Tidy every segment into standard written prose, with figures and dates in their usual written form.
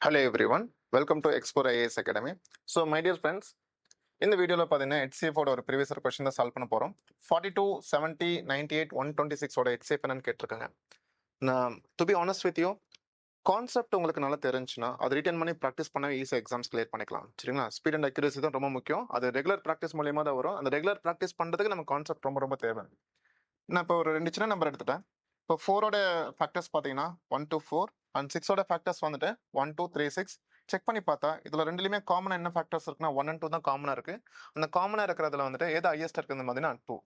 Hello everyone, welcome to Explore IAS Academy. So my dear friends, இந்த வீடியோல பாத்தீங்கன்னா HCF ஓட ஒரு ப்ரீவியஸ் இயர் क्वेश्चन தான் சால்வ் பண்ண போறோம். 42 70 98 126 ஓட HCF என்னன்னு கேட்டிருக்காங்க. நான் to be honest with you, concept உங்களுக்கு நல்லா தெரிஞ்சுன்னா அது ரிட்டன் பண்ணி ப்ராக்டிஸ் பண்ண ஈஸியாக எக்ஸாம்ஸ் கிளியர் பண்ணிக்கலாம். சரிங்களா? ஸ்பீட் அண்ட் அக்யூரசி தான் ரொம்ப முக்கியம். அது ரெகுலர் ப்ராக்டிஸ் மூலியமா தான் வரும். அந்த ரெகுலர் ப்ராக்டிஸ் பண்றதுக்கு நம்ம கான்செப்ட் ரொம்ப ரொம்ப தேவை. நான் இப்போ ஒரு 2 சின்ன நம்பர் எடுத்துட்டேன். இப்போ 4ஓட ஃபேக்டர்ஸ் பார்த்தீங்கன்னா 1 to 4 அண்ட் 6ஓட ஃபேக்டர்ஸ் வந்துட்டு 1 2 3 6. செக் பண்ணி பார்த்தா இதுல ரெண்டுலயுமே காமனா என்ன ஃபேக்டர்ஸ் இருக்குன்னா 1 and 2 தான் காமனா இருக்கு. அந்த காமனா இருக்கிறதுல வந்துட்டு எது ஹையஸ்ட் இருக்குன்னு பார்த்தீங்கன்னா 2.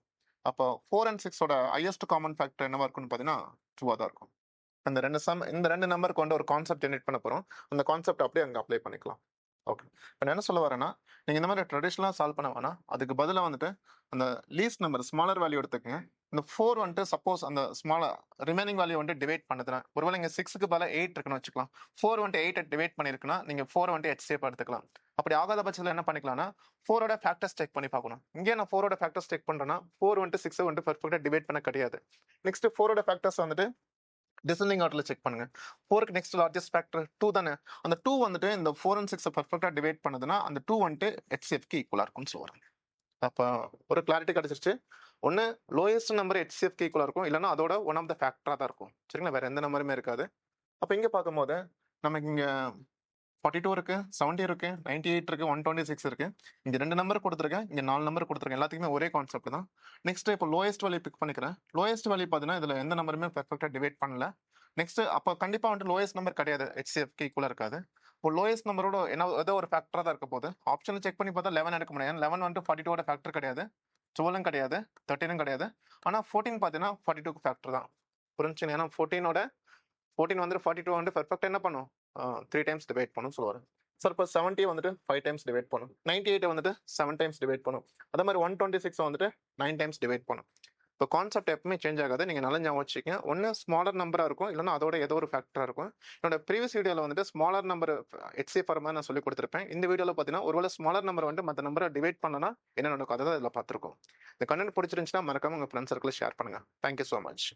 அப்போ 4 and 6ஓட ஹையஸ்ட் காமன் ஃபேக்டர் என்னவா இருக்குன்னு பார்த்தீங்கன்னா 2 தான் இருக்கும். இந்த ரெண்டு நம்பர் கொண்ட ஒரு கான்செப்ட் ஜெனரேட் பண்ண போறோம். அந்த கான்செப்ட் அப்படியே அங்க அப்ளை பண்ணிக்கலாம். ஓகே. இப்போ நான் என்ன சொல்ல வரேன்னா, நீங்க இந்த மாதிரி ட்ரெடிஷனலா சால்வ் பண்ண வேணாம். அதுக்கு பதிலா வந்துட்டு அந்த லீஸ்ட் நம்பர் ஸ்மாலர் வேல்யூ எடுத்துக்கங்க. இந்த 4 வந்துட்டு சப்போஸ் அந்த ரிமைனிங் வேல்யூ வந்து டிவைட் பண்ணுதுன்னா, ஒருவேளை இங்க 6க்கு பதிலா 8 இருக்குன்னு வச்சுக்கலாம். 4 வந்துட்டு 8 டிவைட் பண்ணிருக்குன்னா, நீங்க 4 வந்துட்டு HCF எடுத்துக்கலாம். அப்படி ஆகாத பட்சத்துல என்ன பண்ணிக்கலாம்னா, 4ஓட ஃபேக்டர்ஸ் செக் பண்ணி பார்க்கணும். இங்கே நான் 4ஓட ஃபேக்டர்ஸ் செக் பண்றேன்னா, 4 வந்துட்டு 6 வந்துட்டு பெர்ஃபெக்ட்டா டிவைட் பண்ண கிடையாது. நெக்ஸ்ட் 4ஓட ஃபேக்டர்ஸ் வந்துட்டு டிசெண்டிங் ஆர்டர்ல செக் பண்ணுங்க. 4க்கு நெக்ஸ்ட் லார்ஜஸ்ட் ஃபேக்டர் 2 தானே. அந்த 2 வந்துட்டு இந்த 4 and 6 பெர்ஃபெக்ட்டா டிவைட் பண்ணுதுன்னா, அந்த 2 வந்துட்டு HCFக்கு ஈக்குவலா இருக்கும்னு சொல்றாங்க. அப்ப ஒரு கிளாரிட்டி கிடைச்சிருச்சு. ஒண்ணு லோயஸ்ட் நம்பர் HCFக்கு ஈக்குவலா இருக்கும். இல்லன்னா அதோட ஒன் ஆஃப் த ஃபேக்டரா தான் இருக்கும். சரிங்களா? வேற எந்த நம்பருமே இருக்காது. அப்ப இங்க பார்க்கும்போது நமக்கு இங்க 42 இருக்கு, 70 இருக்கு, 98 இருக்கு, 126 இருக்கு. இங்க 2 நம்பர் குடுத்துருக்கேன். இங்க 4 நம்பர் குடுத்துருக்கேன். எல்லாத்துக்குமே ஒரே கான்செப்ட் தான். நெக்ஸ்ட் இப்போ லோயஸ்ட் வேல்யூ பிக் பண்ணிக்கிறேன். லோயஸ்ட் வேல்யூ பார்த்தீங்கன்னா, இதுல எந்த நம்பருமே பெர்ஃபெக்ட்டா டிவைட் பண்ணல. நெக்ஸ்ட் அப்ப கண்டிப்பா வந்துட்டு லோயஸ்ட் நம்பர் கிடையாது. HCFக்கு ஈக்குவலா இருக்காது. இப்போ லோயஸ்ட் நம்பரோட ஏதோ ஒரு ஃபேக்டரா தான் இருக்க போகுது. ஆப்ஷன்ல செக் பண்ணி பார்த்தா 11 எடுக்க முடியாது. 11 வந்துட்டு 42ஓட ஃபேக்டர் கிடையாது. 12ம் கிடையாது. 13ம் கிடையாது. ஆனா 14 பார்த்தீங்கன்னா 42க்கு ஃபேக்டர் தான். புரிஞ்சுச்சுங்க? ஏன்னா 14 வந்துட்டு 42 வந்துட்டு பெர்ஃபெக்ட்டா என்ன பண்ணும்? 3 டைம்ஸ் டிவைட் பண்ணும் சொல்லுவாரு. சார் இப்போ 70 வந்துட்டு 5 டைம்ஸ் டிவைட் பண்ணும். 98 வந்துட்டு 7 டைம்ஸ் டிவைட் பண்ணும். அதே மாதிரி 126 வந்துட்டு 9 டைம்ஸ் டிவைட் பண்ணும். இப்போ கான்செப்ட் எப்பவுமே சேஞ்ச் ஆகாது. நீங்க நல்லா ஞாபகம் வச்சுக்கங்க. ஒன்னு ஸ்மாலர் நம்பரா இருக்கும், இல்லைன்னா அதோட ஏதோ ஒரு ஃபேக்டரா இருக்கும். என்னோட ப்ரீவியஸ் வீடியோல வந்துட்டு ஸ்மாலர் நம்பர் HCF வர மாதிரி நான் சொல்லி கொடுத்துருப்பேன். இந்த வீடியோல பார்த்தீங்கன்னா ஒருவேளை ஸ்மாலர் நம்பர் வந்து மற்ற நம்பரை டிவைட் பண்ணனா என்ன நடக்கும் அதை தான் இதில் பார்த்துருக்கோம். இந்த கண்டென்ட் பிடிச்சிருந்துச்சுன்னா மறக்காம உங்க ஃப்ரெண்ட்ஸ் சர்க்கிள் ஷேர் பண்ணுங்க. Thank you so much.